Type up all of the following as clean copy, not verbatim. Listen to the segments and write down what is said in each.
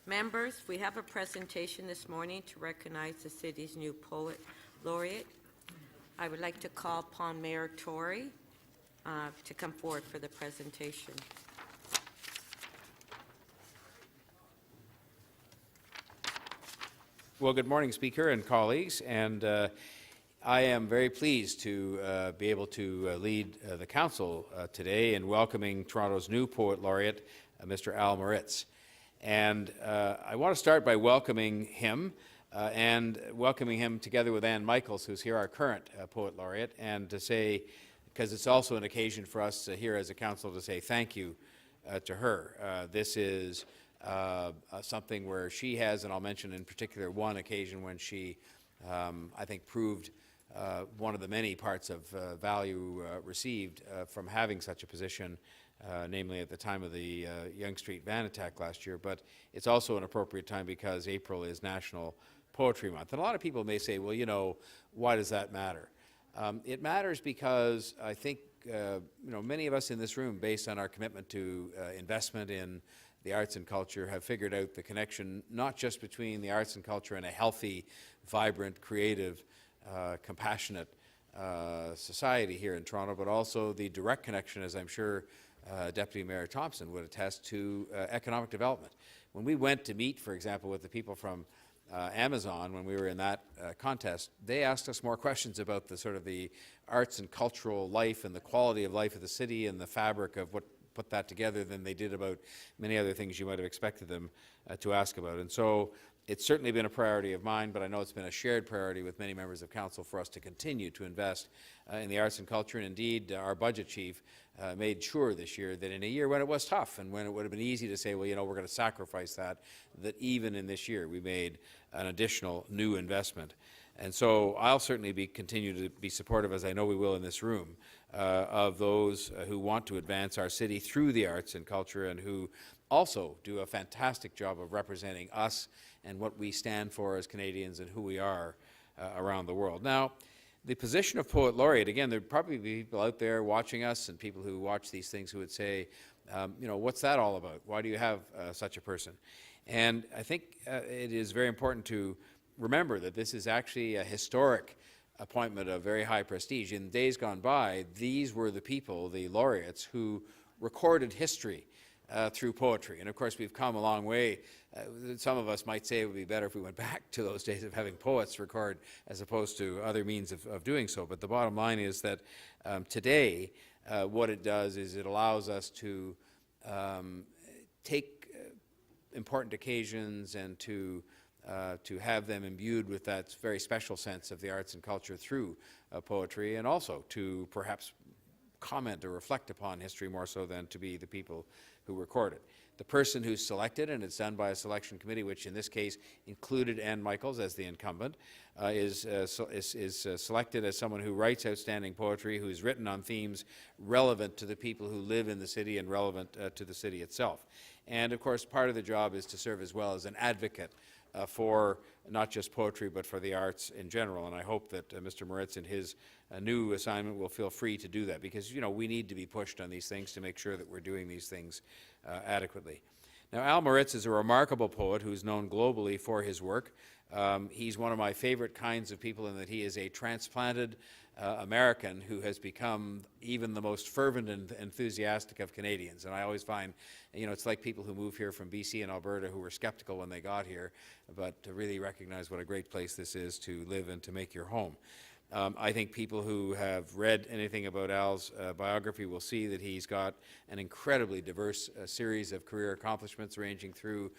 Members, we have a presentation this morning to recognize the city's new poet laureate. I would like to call upon Mayor Tory to come forward for the presentation. Well, good morning, Speaker and colleagues, and I am very pleased to be able to lead the Council today in welcoming Toronto's new Poet Laureate, Mr. Al Moritz. And I want to start by welcoming him together with Ann Michaels, who's here, our current Poet Laureate, and to say, because it's also an occasion for us here as a Council to say thank you to her. This is something where she has, and I'll mention in particular one occasion when she, I think, proved one of the many parts of value received from having such a position, namely at the time of the Yonge Street van attack last year. But it's also an appropriate time because April is National Poetry Month. And a lot of people may say, well, you know, why does that matter? It matters because I think many of us in this room, based on our commitment to investment in the arts and culture, have figured out the connection not just between the arts and culture and a healthy, vibrant, creative, compassionate society here in Toronto, but also the direct connection, as I'm sure Deputy Mayor Thompson would attest, to economic development. When we went to meet, for example, with the people from Amazon when we were in that contest, they asked us more questions about the sort of the arts and cultural life and the quality of life of the city and the fabric of what put that together than they did about many other things you might have expected them to ask about. And so it's certainly been a priority of mine, but I know it's been a shared priority with many members of Council for us to continue to invest in the arts and culture. And indeed, our budget chief made sure this year that in a year when it was tough and when it would have been easy to say, well, you know, we're going to sacrifice that even in this year we made an additional new investment. And so I'll certainly continue to be supportive, as I know we will in this room, of those who want to advance our city through the arts and culture and who also do a fantastic job of representing us and what we stand for as Canadians and who we are around the world. Now, the position of Poet Laureate, again, there'd probably be people out there watching us and people who watch these things who would say, what's that all about? Why do you have such a person? And I think it is very important to remember that this is actually a historic appointment of very high prestige. In days gone by, these were the people, the laureates, who recorded history through poetry. And of course, we've come a long way. Some of us might say it would be better if we went back to those days of having poets record as opposed to other means of doing so. But the bottom line is that today, what it does is it allows us to take important occasions and to have them imbued with that very special sense of the arts and culture through poetry, and also to perhaps comment or reflect upon history more so than to be the people who record it. The person who's selected, and it's done by a selection committee, which in this case included Ann Michaels as the incumbent, is selected as someone who writes outstanding poetry, who's written on themes relevant to the people who live in the city and relevant to the city itself. And of course, part of the job is to serve as well as an advocate for not just poetry, but for the arts in general. And I hope that Mr. Moritz in his new assignment will feel free to do that, because, you know, we need to be pushed on these things to make sure that we're doing these things adequately. Now, Al Moritz is a remarkable poet who's known globally for his work. He's one of my favorite kinds of people in that he is a transplanted American who has become even the most fervent and enthusiastic of Canadians. And I always find, you know, it's like people who move here from BC and Alberta who were skeptical when they got here, but to really recognize what a great place this is to live and to make your home. I think people who have read anything about Al's biography will see that he's got an incredibly diverse series of career accomplishments, ranging through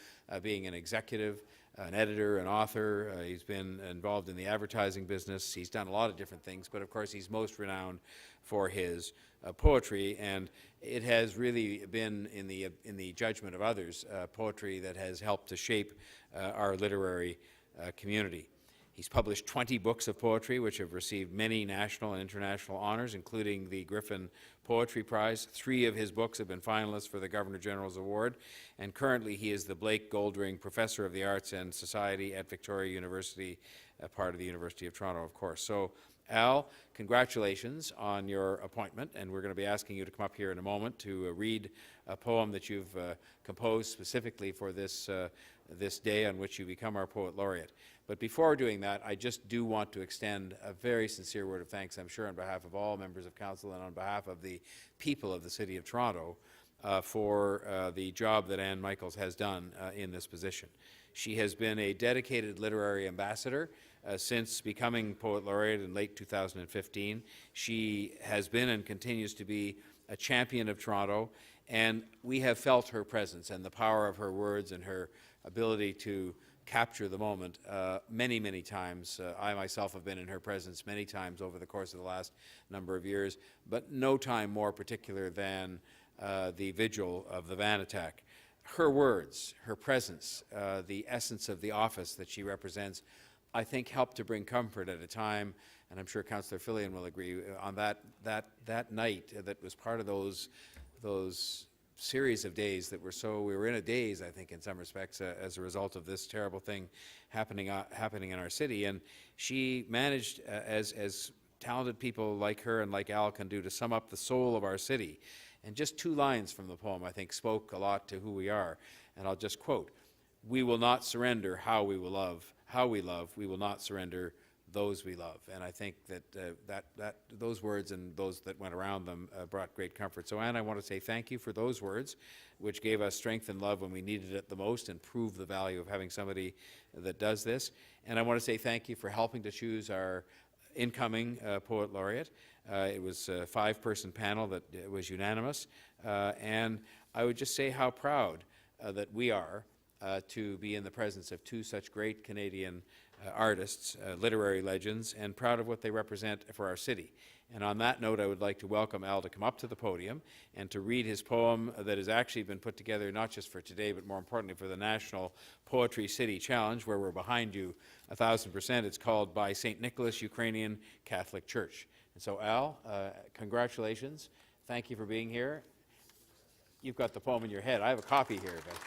being an executive, an editor, an author. He's been involved in the advertising business. He's done a lot of different things, but of course he's most renowned for his poetry, and it has really been, in the judgment of others, poetry that has helped to shape our literary community. He's published 20 books of poetry, which have received many national and international honors, including the Griffin Poetry Prize. 3 of his books have been finalists for the Governor General's Award, and currently he is the Blake Goldring Professor of the Arts and Society at Victoria University, part of the University of Toronto, of course. So, Al, congratulations on your appointment, and we're going to be asking you to come up here in a moment to read poem that you've composed specifically for this, this day on which you become our Poet Laureate. But before doing that, I just do want to extend a very sincere word of thanks, I'm sure on behalf of all members of council and on behalf of the people of the City of Toronto, for the job that Anne Michaels has done in this position. She has been a dedicated literary ambassador since becoming Poet Laureate in late 2015. She has been and continues to be a champion of Toronto, and we have felt her presence and the power of her words and her ability to capture the moment many, many times. I myself have been in her presence many times over the course of the last number of years, but no time more particular than the vigil of the van attack. Her words, her presence, the essence of the office that she represents, I think helped to bring comfort at a time, and I'm sure Councillor Fillion will agree, on that night that was part of those series of days that were we were in a daze, I think, in some respects, as a result of this terrible thing happening in our city. And she managed, as talented people like her and like Al can do, to sum up the soul of our city. And just 2 lines from the poem, I think, spoke a lot to who we are. And I'll just quote: "We will not surrender how we will love. How we love, we will not surrender those we love." And I think that those words and those that went around them brought great comfort. So, Anne, I want to say thank you for those words, which gave us strength and love when we needed it the most, and proved the value of having somebody that does this. And I want to say thank you for helping to choose our incoming Poet Laureate. It was a 5-person panel that was unanimous. And I would just say how proud that we are to be in the presence of 2 such great Canadian artists, literary legends, and proud of what they represent for our city. And on that note, I would like to welcome Al to come up to the podium and to read his poem that has actually been put together not just for today, but more importantly for the National Poetry City Challenge, where we're behind you 1,000%. It's called "By St. Nicholas Ukrainian Catholic Church." And so, Al, congratulations. Thank you for being here. You've got the poem in your head. I have a copy here. But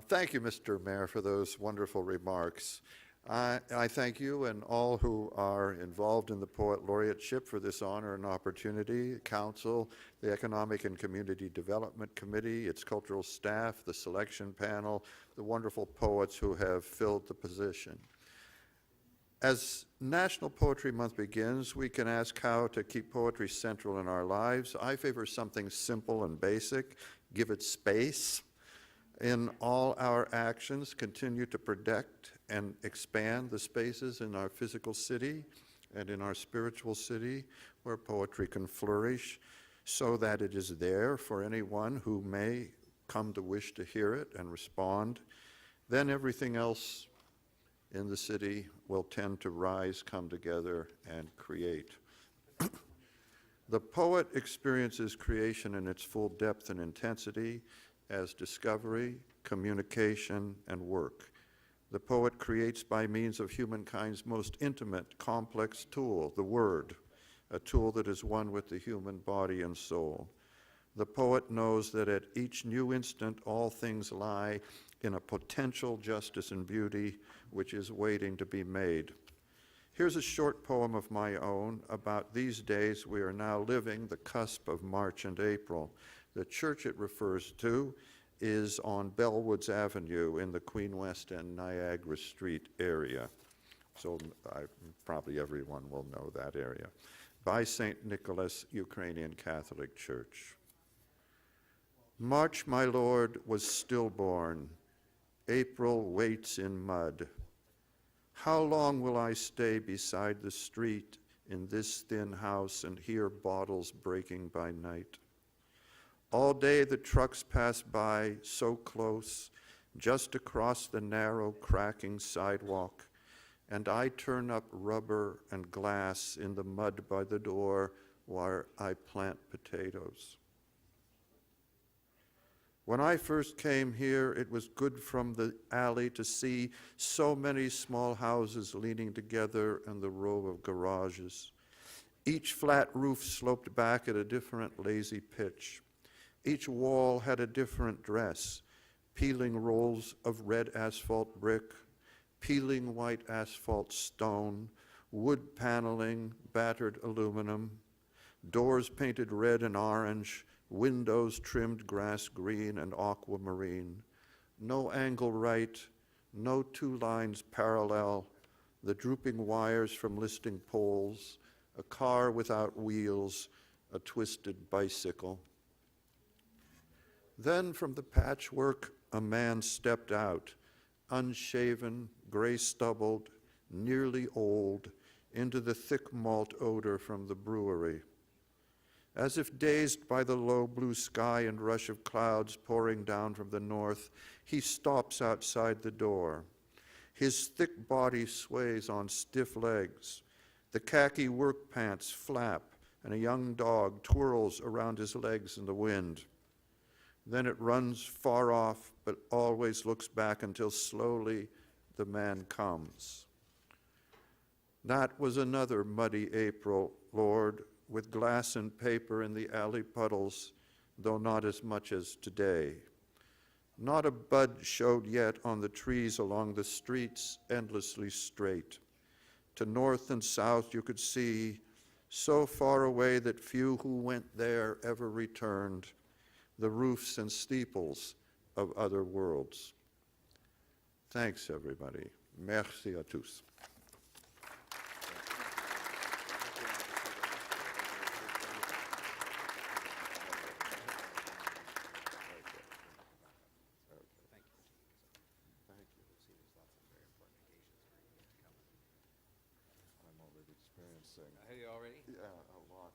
Thank you, Mr. Mayor, for those wonderful remarks. I thank you and all who are involved in the Poet Laureateship for this honor and opportunity: Council, the Economic and Community Development Committee, its cultural staff, the selection panel, the wonderful poets who have filled the position. As National Poetry Month begins, we can ask how to keep poetry central in our lives. I favor something simple and basic: give it space. In all our actions, continue to protect and expand the spaces in our physical city and in our spiritual city where poetry can flourish, so that it is there for anyone who may come to wish to hear it and respond. Then everything else in the city will tend to rise, come together, and create. The poet experiences creation in its full depth and intensity as discovery, communication, and work. The poet creates by means of humankind's most intimate, complex tool, the word, a tool that is one with the human body and soul. The poet knows that at each new instant, all things lie in a potential justice and beauty which is waiting to be made. Here's a short poem of my own about these days we are now living, the cusp of March and April. The church it refers to is on Bellwoods Avenue in the Queen West and Niagara Street area. So probably everyone will know that area. By St. Nicholas Ukrainian Catholic Church. March, my Lord, was stillborn. April waits in mud. How long will I stay beside the street in this thin house and hear bottles breaking by night? All day the trucks pass by so close, just across the narrow, cracking sidewalk, and I turn up rubber and glass in the mud by the door where I plant potatoes. When I first came here, it was good from the alley to see so many small houses leaning together and the row of garages. Each flat roof sloped back at a different lazy pitch. Each wall had a different dress: peeling rolls of red asphalt brick, peeling white asphalt stone, wood paneling, battered aluminum, doors painted red and orange, windows trimmed grass green and aquamarine, no angle right, no two lines parallel, the drooping wires from listing poles, a car without wheels, a twisted bicycle. Then from the patchwork, a man stepped out, unshaven, gray-stubbled, nearly old, into the thick malt odor from the brewery. As if dazed by the low blue sky and rush of clouds pouring down from the north, he stops outside the door. His thick body sways on stiff legs. The khaki work pants flap, and a young dog twirls around his legs in the wind. Then it runs far off, but always looks back until slowly the man comes. That was another muddy April, Lord, with glass and paper in the alley puddles, though not as much as today. Not a bud showed yet on the trees along the streets, endlessly straight. To north and south you could see, so far away that few who went there ever returned, the roofs and steeples of other worlds. Thanks, everybody. Merci à tous. Have you already? Yeah, a lot.